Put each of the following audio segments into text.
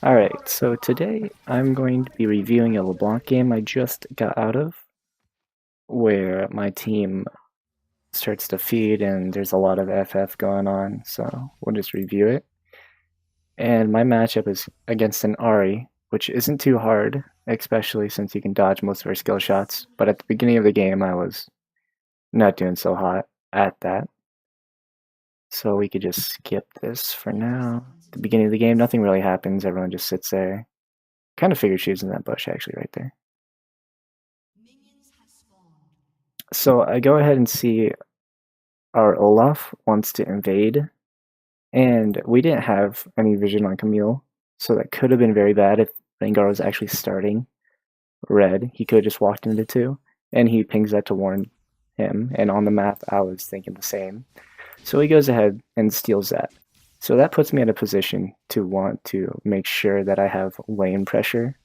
Alright, so today I'm going to be reviewing a LeBlanc game I just got out of, where my team starts to feed and there's a lot of FF going on, so we'll just review it. And my matchup is against an Ari, which isn't too hard, especially since you can dodge most of her skill shots, but at the beginning of the game I was not doing so hot at that. So we could just skip this for now. At the beginning of the game, nothing really happens, everyone just sits there. Kind of figured she was in that bush actually right there. So I go ahead and see our Olaf wants to invade, and we didn't have any vision on Camille, so that could have been very bad if Rengar was actually starting red. He could have just walked into two, and he pings that to warn him, and on the map I was thinking the same. So he goes ahead and steals that. So that puts me in a position to want to make sure that I have lane pressure,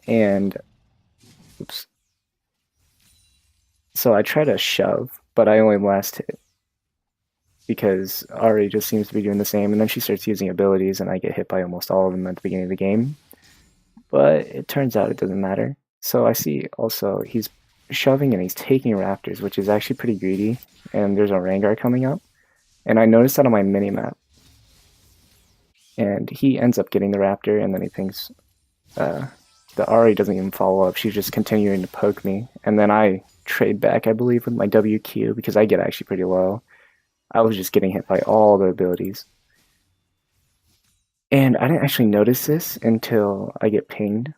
and oops. So I try to shove, but I only last hit because Ari just seems to be doing the same, and then she starts using abilities, and I get hit by almost all of them at the beginning of the game. But it turns out it doesn't matter. So I see also he's shoving and he's taking Raptors, which is actually pretty greedy, and there's a Rengar coming up. And I noticed that on my mini-map. And he ends up getting the Raptor, and then he thinks the Ari doesn't even follow up. She's just continuing to poke me. And then I trade back, I believe, with my WQ because I get actually pretty low. I was just getting hit by all the abilities. And I didn't actually notice this until I get pinged.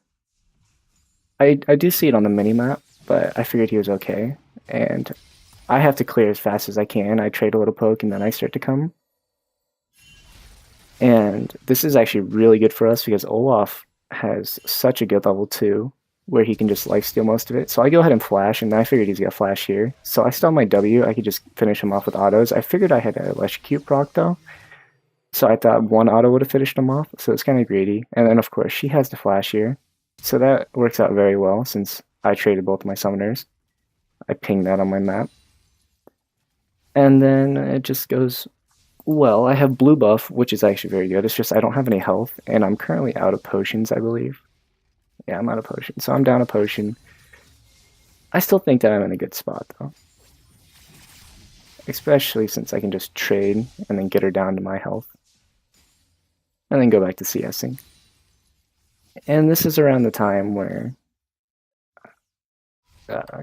I do see it on the mini-map, but I figured he was okay. And I have to clear as fast as I can. I trade a little poke and then I start to come. And this is actually really good for us because Olaf has such a good level 2 where he can just lifesteal most of it. So I go ahead and flash, and I figured he's gonna flash here. So I stun my W, I could just finish him off with autos. I figured I had a electrocute proc though, so I thought one auto would have finished him off, so it's kind of greedy. And then of course she has the flash here, so that works out very well since I traded both my summoners. I pinged that on my map. And then it just goes well. I have blue buff, which is actually very good. It's just I don't have any health, and I'm currently out of potions, I believe. Yeah, I'm out of potion, so I'm down a potion. I still think that I'm in a good spot, though. Especially since I can just trade and then get her down to my health. And then go back to CSing. And this is around the time where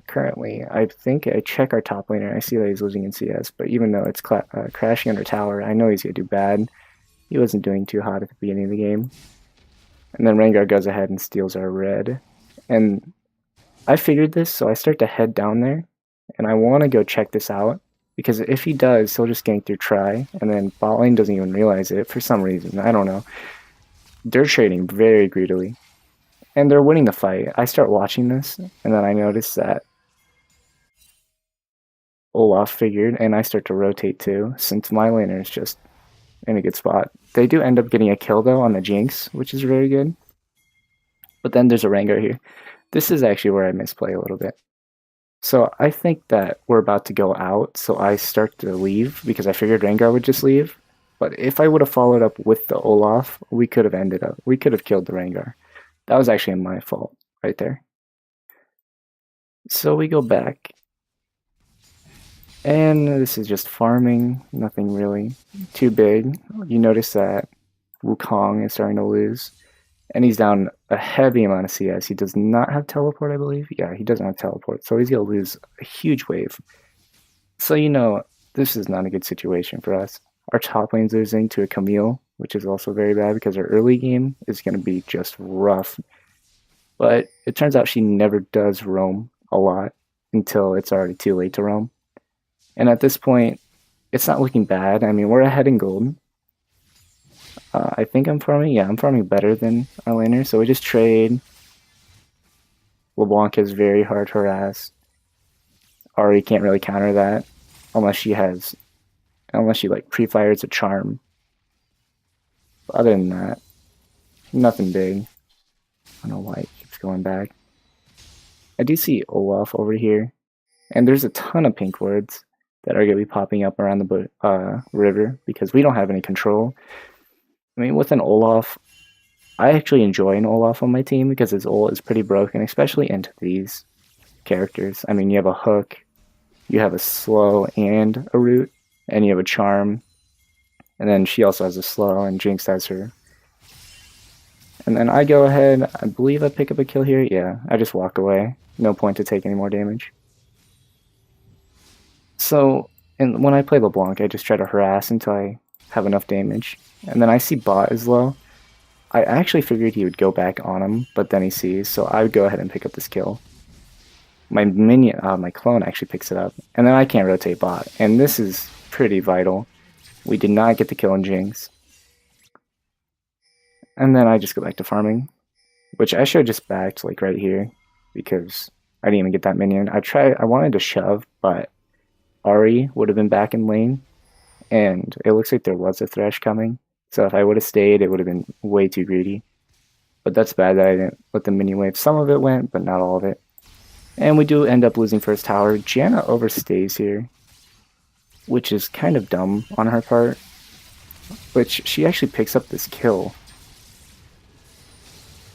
currently I think I check our top laner. I see that he's losing in CS, but even though it's crashing under tower, I know he's going to do bad. He wasn't doing too hot at the beginning of the game. And then Rengar goes ahead and steals our red. And I figured this, so I start to head down there. And I want to go check this out. Because if he does, he'll just gank through try. And then bot lane doesn't even realize it for some reason. I don't know. They're trading very greedily. And they're winning the fight. I start watching this, and then I notice that Olaf figured, and I start to rotate too, since my laner is just in a good spot. They do end up getting a kill though on the Jinx, which is very good. But then there's a Rengar here. This is actually where I misplay a little bit. So I think that we're about to go out, so I start to leave because I figured Rengar would just leave. But if I would have followed up with the Olaf, we could have killed the Rengar. That was actually my fault right there. So we go back. And this is just farming, nothing really too big. You notice that Wukong is starting to lose. And he's down a heavy amount of CS. He does not have teleport, I believe. Yeah, he doesn't have teleport. So he's going to lose a huge wave. So, you know, this is not a good situation for us. Our top lane's losing to a Camille, which is also very bad because our early game is going to be just rough. But it turns out she never does roam a lot until it's already too late to roam. And at this point, it's not looking bad. I mean, we're ahead in gold. I think I'm farming. Yeah, I'm farming better than our laner. So we just trade. LeBlanc is very hard harassed. Ari can't really counter that unless she like pre-fires a charm. But other than that, nothing big. I don't know why it keeps going back. I do see Olaf over here, and there's a ton of pink words that are going to be popping up around the river because we don't have any control. I mean, with an Olaf, I actually enjoy an Olaf on my team because his ult is pretty broken, especially into these characters. I mean, you have a hook, you have a slow and a root, and you have a charm, and then she also has a slow, and Jinx has her. And then I go ahead, I believe I pick up a kill here. Yeah, I just walk away. No point to take any more damage. So, and when I play LeBlanc, I just try to harass until I have enough damage. And then I see bot is low. I actually figured he would go back on him, but then he sees, so I would go ahead and pick up this kill. My minion, my clone actually picks it up, and then I can't rotate bot, and this is pretty vital. We did not get the kill on Jinx. And then I just go back to farming, which I should have just backed like right here, because I didn't even get that minion. I wanted to shove, but Ari would have been back in lane, and it looks like there was a Thresh coming. So if I would have stayed, it would have been way too greedy. But that's bad that I didn't let the minion wave. Some of it went, but not all of it. And we do end up losing first tower. Janna overstays here, which is kind of dumb on her part. Which she actually picks up this kill.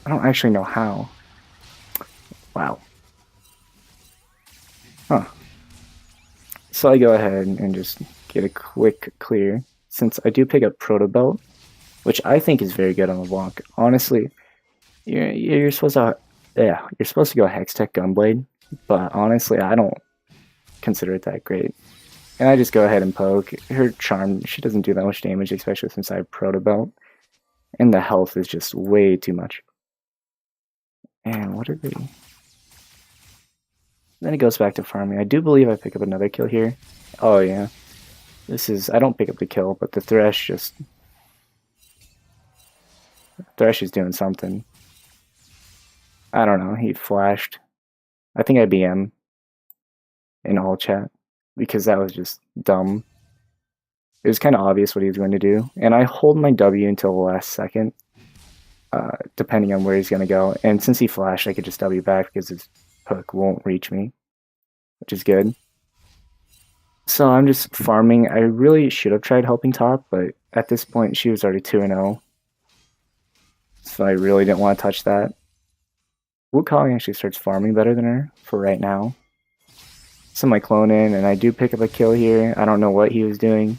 I don't actually know how. Wow. Huh. So I go ahead and just get a quick clear, since I do pick up Proto Belt, which I think is very good on LeBlanc. Honestly, you're supposed to, yeah, you're supposed to go Hextech Gunblade, but honestly, I don't consider it that great. And I just go ahead and poke. Her charm, she doesn't do that much damage, especially since I have Proto Belt, and the health is just way too much. And what are they? Then it goes back to farming. I do believe I pick up another kill here. Oh yeah. This is, I don't pick up the kill, but the Thresh just... Thresh is doing something. I don't know, he flashed. I think I BM in all chat, because that was just dumb. It was kind of obvious what he was going to do. And I hold my W until the last second, depending on where he's going to go. And since he flashed, I could just W back because his hook won't reach me, which is good. So I'm just farming. I really should have tried helping top, but at this point she was already 2-0. So I really didn't want to touch that. Wukong actually starts farming better than her for right now. So my clone in, and I do pick up a kill here. I don't know what he was doing.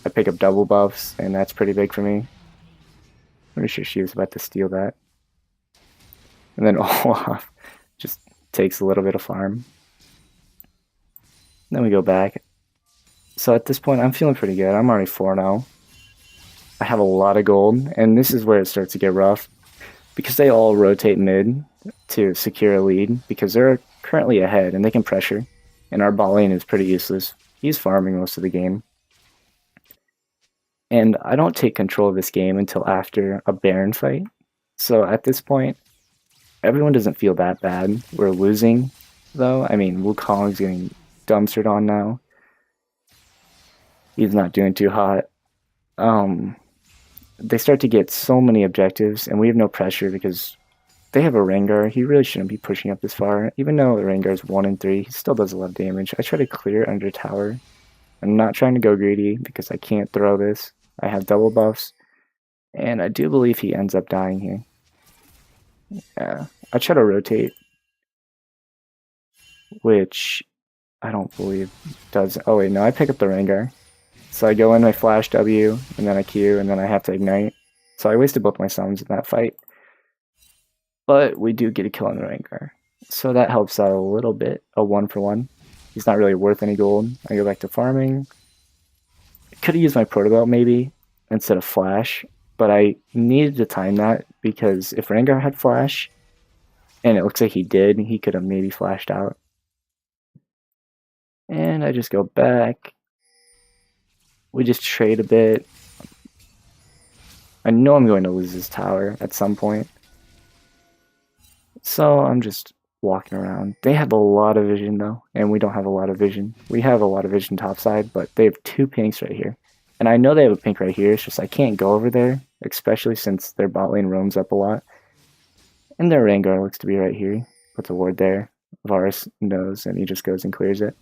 I pick up double buffs, and that's pretty big for me. Pretty sure she was about to steal that. And then Olaf just takes a little bit of farm. Then we go back. So at this point, I'm feeling pretty good. I'm already 4-0. I have a lot of gold, and this is where it starts to get rough. Because they all rotate mid to secure a lead, because they're currently ahead, and they can pressure. And our bot lane is pretty useless. He's farming most of the game. And I don't take control of this game until after a Baron fight. So at this point, everyone doesn't feel that bad. We're losing, though. I mean, Wukong's getting dumpstered on now. He's not doing too hot. They start to get so many objectives, and we have no pressure because they have a Rengar. He really shouldn't be pushing up this far. Even though the Rengar is 1 and 3, he still does a lot of damage. I try to clear under tower. I'm not trying to go greedy because I can't throw this. I have double buffs, and I do believe he ends up dying here. Yeah, I try to rotate, which I don't believe does. Oh wait, no, I pick up the Rengar. So I go in, I flash W, and then I Q, and then I have to ignite. So I wasted both my summons in that fight. But we do get a kill on the Rengar. So that helps out a little bit, a 1-for-1. He's not really worth any gold. I go back to farming. Could have used my Proto Belt maybe instead of flash, but I needed to time that because if Rengar had flash, and it looks like he did, he could have maybe flashed out. And I just go back. We just trade a bit. I know I'm going to lose this tower at some point. So I'm just walking around. They have a lot of vision though, and we don't have a lot of vision. We have a lot of vision topside, but they have 2 pinks right here. And I know they have a pink right here, it's just I can't go over there, especially since their bot lane roams up a lot. And their Rengar looks to be right here. Puts a ward there. Varus knows, and he just goes and clears it.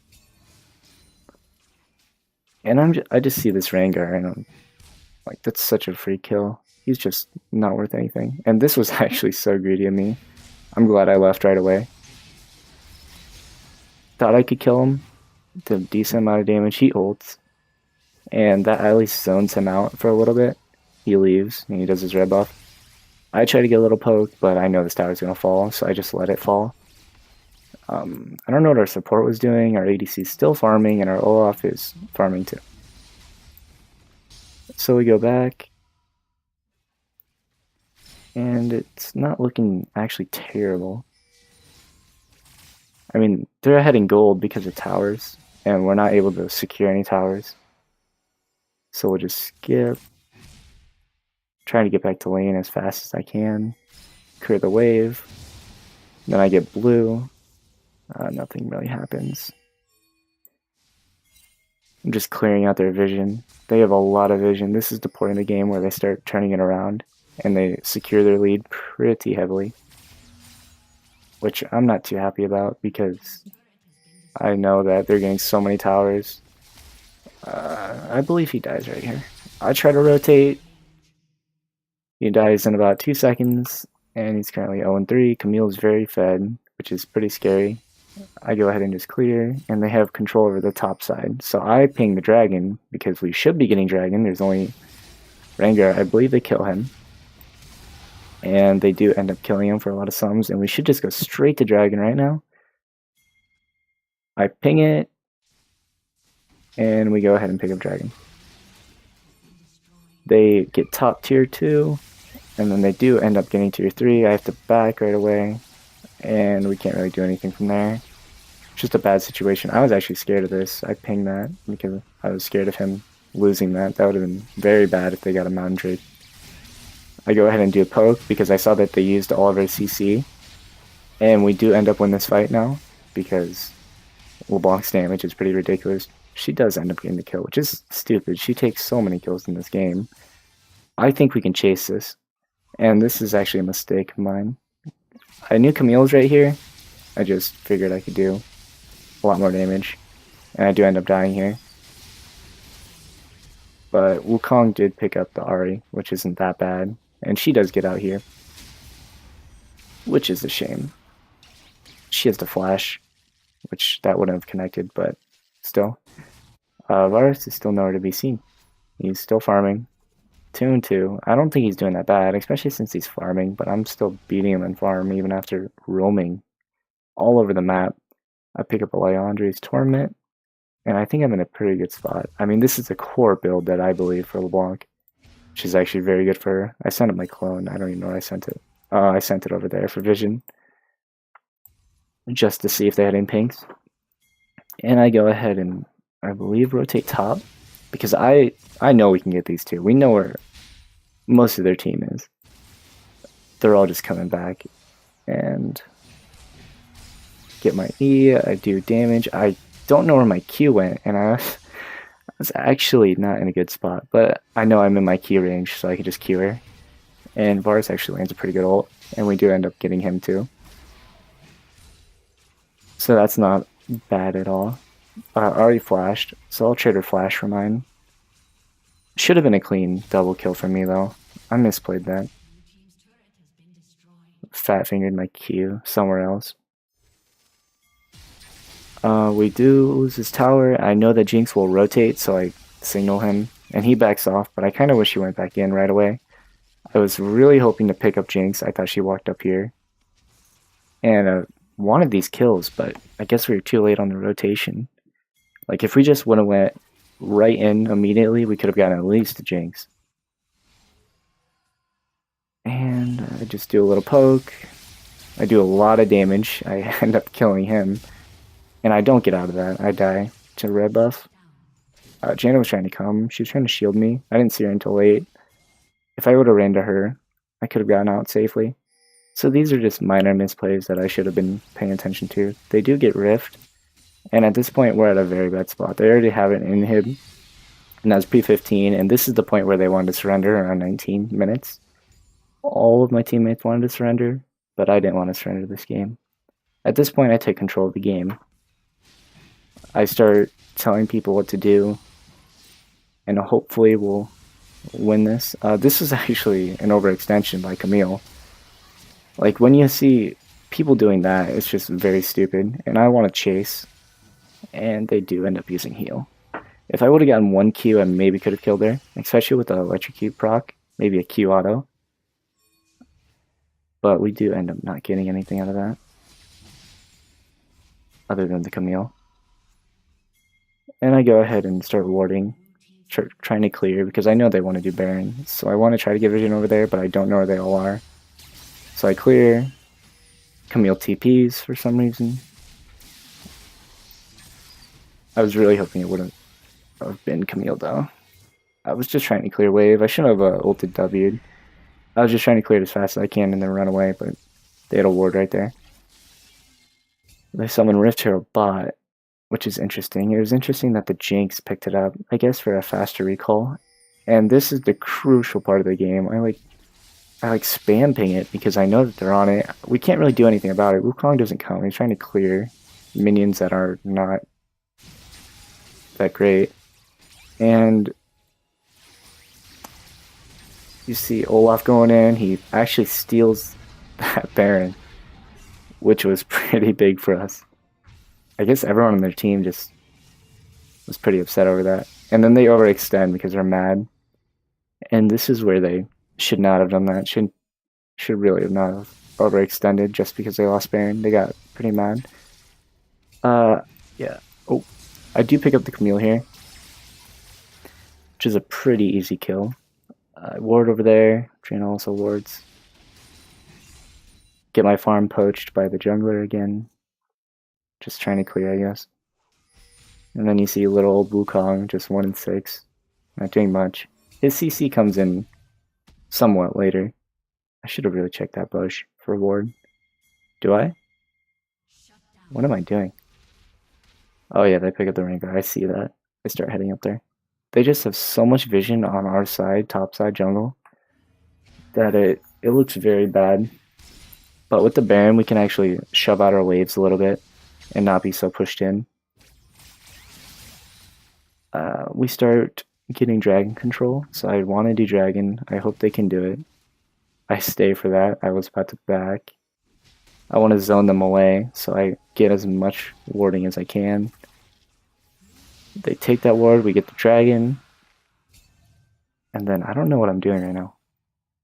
And I just see this Rengar, and I'm like, that's such a free kill. He's just not worth anything. And this was actually so greedy of me. I'm glad I left right away. Thought I could kill him. Did a decent amount of damage. He ults. And that at least zones him out for a little bit. He leaves, and he does his red buff. I try to get a little poke, but I know this tower's going to fall, so I just let it fall. I don't know what our support was doing. Our ADC's still farming, and our Olaf is farming too. So we go back, and it's not looking actually terrible. I mean, they're ahead in gold because of towers, and we're not able to secure any towers. So we'll just skip. Trying to get back to lane as fast as I can. Clear the wave. Then I get blue. Nothing really happens. I'm just clearing out their vision. They have a lot of vision. This is the point in the game where they start turning it around and they secure their lead pretty heavily, which I'm not too happy about because I know that they're getting so many towers. I believe he dies right here. I try to rotate. He dies in about 2 seconds, and he's currently 0-3. Camille's very fed, which is pretty scary. I go ahead and just clear, and they have control over the top side. So I ping the dragon, because we should be getting dragon. There's only Rengar. I believe they kill him. And they do end up killing him for a lot of sums, and we should just go straight to dragon right now. I ping it, and we go ahead and pick up dragon. They get top tier 2, and then they do end up getting tier 3. I have to back right away, and we can't really do anything from there. It's just a bad situation. I was actually scared of this. I pinged that because I was scared of him losing that. That would have been very bad if they got a mountain trade. I go ahead and do a poke because I saw that they used all of their CC, and we do end up winning this fight now because LeBlanc's damage is pretty ridiculous. She does end up getting the kill, which is stupid. She takes so many kills in this game. I think we can chase this, and this is actually a mistake of mine. I knew Camille's right here. I just figured I could do a lot more damage, and I do end up dying here. But Wukong did pick up the Ahri, which isn't that bad, and she does get out here, which is a shame. She has the flash, which that wouldn't have connected, but still. Varus is still nowhere to be seen. He's still farming. 2-2. I don't think he's doing that bad, especially since he's farming, but I'm still beating him in farm even after roaming all over the map. I pick up a Liandry's Torment, and I think I'm in a pretty good spot. I mean, this is a core build that I believe for LeBlanc, which is actually very good for her. I sent up my clone. I don't even know where I sent it. I sent it over there for vision, just to see if they had any pinks. And I go ahead and, I believe, rotate top, because I know we can get these two. We know where most of their team is. They're all just coming back, and get my E. I do damage. I don't know where my Q went, and I was actually not in a good spot, but I know I'm in my Q range, so I can just Q her. And Varus actually lands a pretty good ult, and we do end up getting him too. So that's not bad at all. Already flashed, so I'll trade her flash for mine. Should have been a clean double kill for me though. I misplayed that. Fat fingered my Q somewhere else. We do lose his tower. I know that Jinx will rotate, so I signal him, and he backs off, but I kind of wish he went back in right away. I was really hoping to pick up Jinx. I thought she walked up here. And wanted these kills, but I guess we were too late on the rotation. Like, if we just would have went right in immediately, we could have gotten at least a Jinx. And I just do a little poke. I do a lot of damage. I end up killing him. And I don't get out of that. I die to red buff. Jaina was trying to come. She was trying to shield me. I didn't see her until late. If I would have ran to her, I could have gotten out safely. So these are just minor misplays that I should have been paying attention to. They do get Rift. And at this point, we're at a very bad spot. They already have an inhib, and that's pre-15, and this is the point where they wanted to surrender around 19 minutes. All of my teammates wanted to surrender, but I didn't want to surrender this game. At this point, I take control of the game. I start telling people what to do, and hopefully we'll win this. This is actually an overextension by Camille. Like, when you see people doing that, it's just very stupid, and I want to chase, and they do end up using heal. If I would have gotten one Q, I maybe could have killed her, especially with the electrocute proc, maybe a Q auto. But we do end up not getting anything out of that, other than the Camille. And I go ahead and start warding, trying to clear, because I know they want to do Baron. So I want to try to get vision over there, but I don't know where they all are. So I clear. Camille TPs for some reason. I was really hoping it wouldn't have been Camille, though. I was just trying to clear wave. I shouldn't have ulted W'd. I was just trying to clear it as fast as I can and then run away, but they had a ward right there. They summoned Rift Hero bot, which is interesting. It was interesting that the Jinx picked it up, I guess, for a faster recall. And this is the crucial part of the game. I like spam ping it because I know that they're on it. We can't really do anything about it. Wukong doesn't come. He's trying to clear minions that are not that great. And you see Olaf going in. He actually steals that Baron, which was pretty big for us. I guess everyone on their team just was pretty upset over that. And then they overextend because they're mad. And this is where they should not have done that. Should really have not have overextended just because they lost Baron. They got pretty mad. Yeah. Oh, I do pick up the Camille here, which is a pretty easy kill. Ward over there. Trina also wards. Get my farm poached by the jungler again. Just trying to clear, I guess. And then you see little old Wukong, just 1 in 6. Not doing much. His CC comes in somewhat later. I should have really checked that bush for ward. Do I? What am I doing? Oh yeah, they pick up the Rengar. I see that. They start heading up there. They just have so much vision on our side, top side jungle, that it looks very bad. But with the Baron, we can actually shove out our waves a little bit and not be so pushed in. We start getting dragon control, so I want to do dragon. I hope they can do it. I stay for that. I was about to back. I want to zone them away, so I get as much warding as I can. They take that ward, we get the dragon. And then I don't know what I'm doing right now.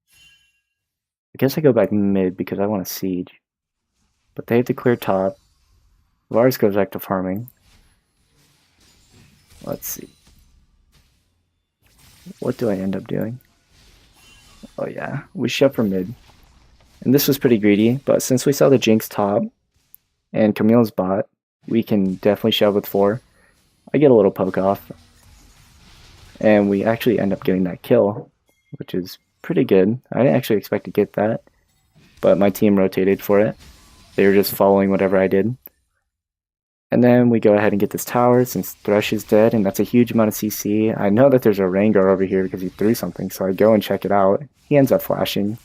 I guess I go back mid because I want to siege. But they have to clear top. Varus goes back to farming. Let's see. What do I end up doing? Oh yeah, we shove for mid. And this was pretty greedy, but since we saw the Jinx top and Camille's bot, we can definitely shove with 4. I get a little poke off. And we actually end up getting that kill, which is pretty good. I didn't actually expect to get that, but my team rotated for it. They were just following whatever I did. And then we go ahead and get this tower since Thresh is dead, and that's a huge amount of CC. I know that there's a Rengar over here because he threw something, so I go and check it out. He ends up flashing,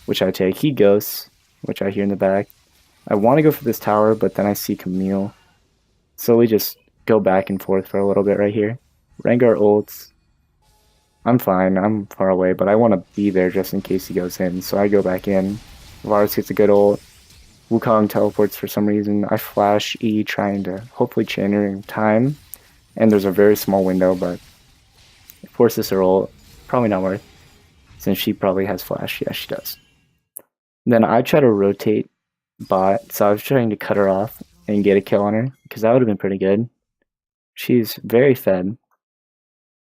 which I take. He ghosts, which I hear in the back. I want to go for this tower, but then I see Camille. So we just go back and forth for a little bit right here. Rengar ults. I'm fine, I'm far away, but I want to be there just in case he goes in, so I go back in. Varus gets a good ult. Wukong teleports for some reason. I flash E trying to hopefully chain her in time. And there's a very small window, but it forces her ult. Probably not worth, since she probably has flash. Yeah, she does. Then I try to rotate bot, so I was trying to cut her off and get a kill on her, because that would have been pretty good. She's very fed.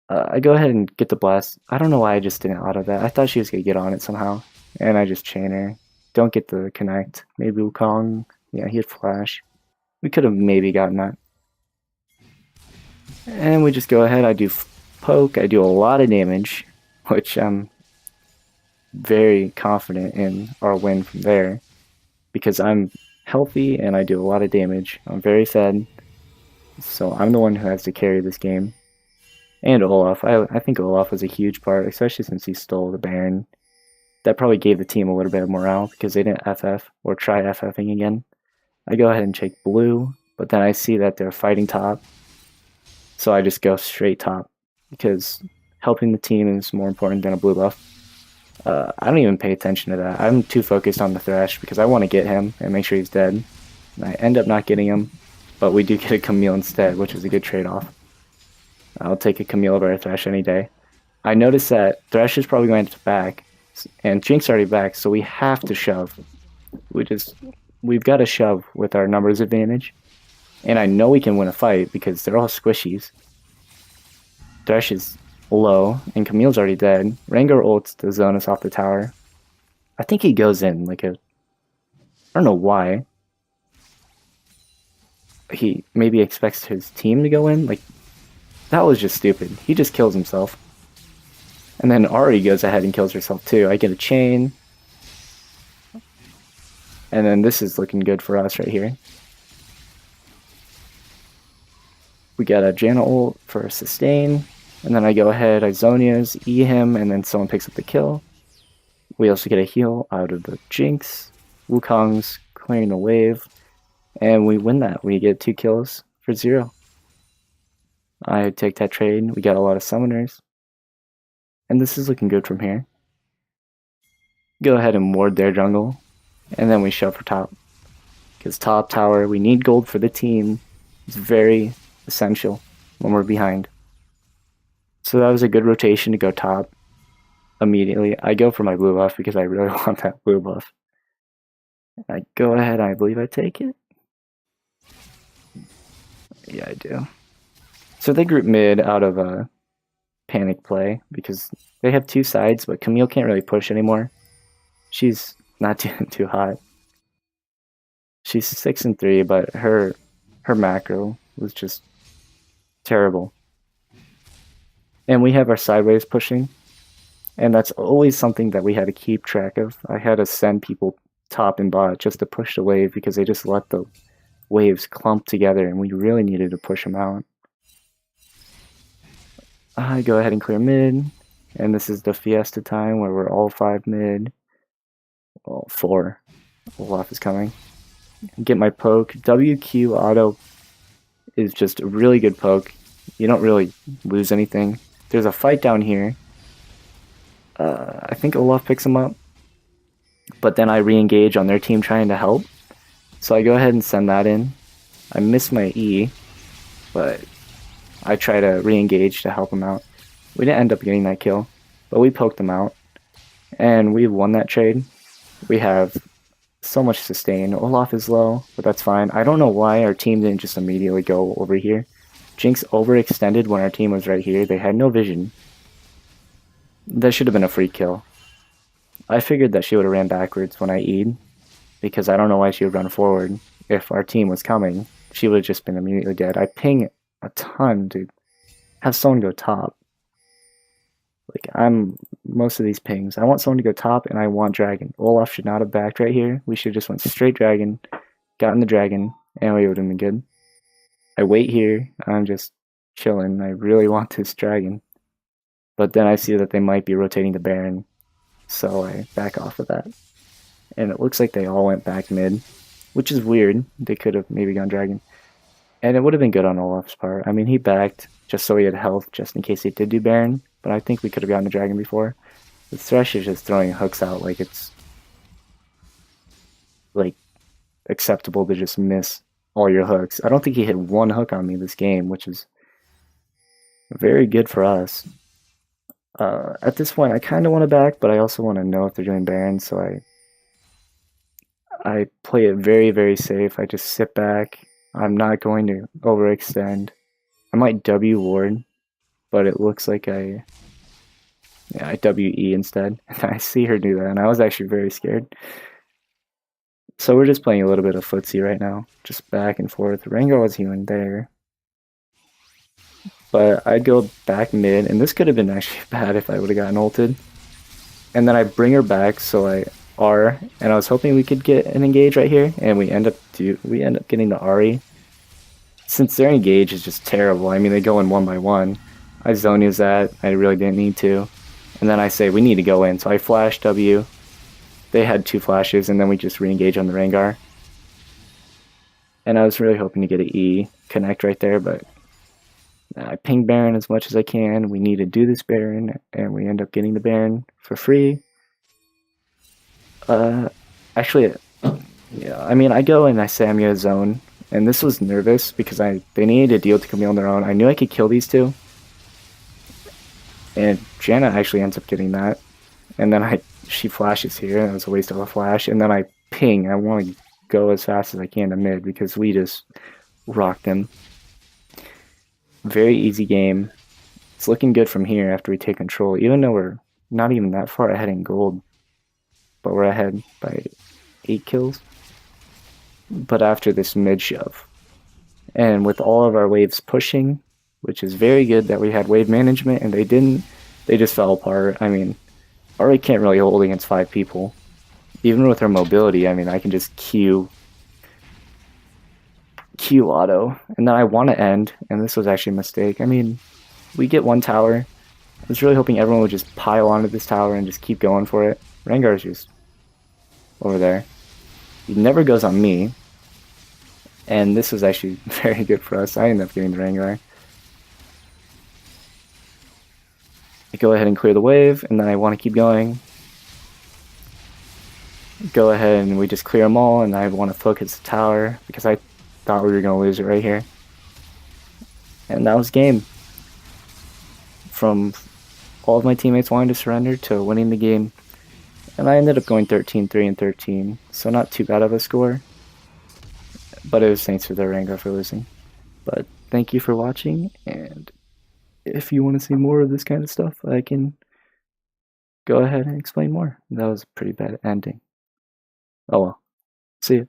I go ahead and get the blast. I don't know why I just didn't auto that. I thought she was going to get on it somehow, and I just chain her. Don't get the connect. Maybe Wukong. Yeah, he had flash. We could have maybe gotten that. And we just go ahead. I do poke. I do a lot of damage, which I'm very confident in our win from there, because I'm healthy and I do a lot of damage. I'm very fed, so I'm the one who has to carry this game. And Olaf. I think Olaf was a huge part, especially since he stole the Baron. That probably gave the team a little bit of morale because they didn't FF or try FFing again. I go ahead and check blue, but then I see that they're fighting top. So I just go straight top because helping the team is more important than a blue buff. I don't even pay attention to that. I'm too focused on the Thresh because I want to get him and make sure he's dead. And I end up not getting him, but we do get a Camille instead, which is a good trade-off. I'll take a Camille over a Thresh any day. I noticed that Thresh is probably going to back, and Jinx already back, so we have to shove. We've got to shove with our numbers advantage. And I know we can win a fight because they're all squishies. Thresh is low, and Camille's already dead. Rengar ults to zone us off the tower. I think he goes in like a... I don't know why. He maybe expects his team to go in. Like, that was just stupid. He just kills himself. And then Ahri goes ahead and kills herself too. I get a chain. And then this is looking good for us right here. We got a Janna ult for a sustain. And then I go ahead, I Zhonya's, E him, and then someone picks up the kill. We also get a heal out of the Jinx. Wukong's clearing the wave. And we win that. We get 2 kills for 0. I take that trade. We got a lot of summoners. And this is looking good from here. Go ahead and ward their jungle. And then we shove for top. Because top tower, we need gold for the team. It's very essential when we're behind. So that was a good rotation to go top immediately. I go for my blue buff because I really want that blue buff. I go ahead, I believe I take it. Yeah, I do. So they group mid out of a panic play because they have 2 sides, but Camille can't really push anymore. She's not doing too hot. She's 6-3, but her macro was just terrible. And we have our sideways pushing, and that's always something that we had to keep track of. I had to send people top and bot just to push the wave because they just let the waves clump together, and we really needed to push them out. I go ahead and clear mid, and this is the Fiesta time where we're all 5 mid. Well, 4. Olaf is coming. Get my poke. WQ auto is just a really good poke. You don't really lose anything. There's a fight down here. I think Olaf picks him up. But then I re-engage on their team trying to help. So I go ahead and send that in. I miss my E, but I try to re-engage to help him out. We didn't end up getting that kill, but we poked them out. And we won that trade. We have so much sustain. Olaf is low, but that's fine. I don't know why our team didn't just immediately go over here. Jinx overextended when our team was right here. They had no vision. That should have been a free kill. I figured that she would have ran backwards when I E'd, because I don't know why she would run forward. If our team was coming, she would have just been immediately dead. I ping a ton to have someone go top. Like, most of these pings. I want someone to go top, and I want dragon. Olaf should not have backed right here. We should have just went straight dragon, gotten the dragon, and we would have been good. I wait here. I'm just chilling. I really want this dragon. But then I see that they might be rotating the Baron, so I back off of that. And it looks like they all went back mid, which is weird. They could have maybe gone dragon. And it would have been good on Olaf's part. I mean, he backed just so he had health, just in case he did do Baron. But I think we could have gotten the dragon before. The Thresh is just throwing hooks out like it's like acceptable to just miss all your hooks. I don't think he hit 1 hook on me this game, which is very good for us. At this point, I kind of want to back, but I also want to know if they're doing Baron, so I play it very, very safe. I just sit back. I'm not going to overextend. I might W ward, but it looks like I WE instead. I see her do that, and I was actually very scared. So we're just playing a little bit of footsie right now, just back and forth. Rengar was healing there. But I'd go back mid, and this could have been actually bad if I would have gotten ulted. And then I bring her back, so I R, and I was hoping we could get an engage right here, and we end up getting the Ahri. Since their engage is just terrible, I mean, they go in 1 by 1. I Zhonya's that, I really didn't need to. And then I say, we need to go in, so I flash W. They had 2 flashes, and then we just re-engage on the Rengar. And I was really hoping to get an E connect right there, but I ping Baron as much as I can. We need to do this Baron, and we end up getting the Baron for free. Actually, yeah, I mean, I go and I Samya zone, and this was nervous because they needed a deal to kill me on their own. I knew I could kill these two, and Janna actually ends up getting that. And then she flashes here, and it was a waste of a flash. And then I ping. I want to go as fast as I can to mid because we just rocked them. Very easy game. It's looking good from here after we take control, even though we're not even that far ahead in gold, but we're ahead by 8 kills. But after this mid shove, and with all of our waves pushing, which is very good that we had wave management and they didn't, they just fell apart. I mean, Ari can't really hold against 5 people. Even with her mobility, I mean, I can just Q auto, and then I want to end, and this was actually a mistake. I mean, we get 1 tower. I was really hoping everyone would just pile onto this tower and just keep going for it. Rengar's just over there. He never goes on me, and this was actually very good for us. I ended up getting the Rengar. I go ahead and clear the wave, and then I want to keep going. Go ahead and we just clear them all, and I want to focus the tower because I thought we were going to lose it right here. And that was game. From all of my teammates wanting to surrender to winning the game. And I ended up going 13-3 and 13, so not too bad of a score. But it was thanks to the Rengar for losing. But thank you for watching, and if you want to see more of this kind of stuff, I can go ahead and explain more. That was a pretty bad ending. Oh well. See you.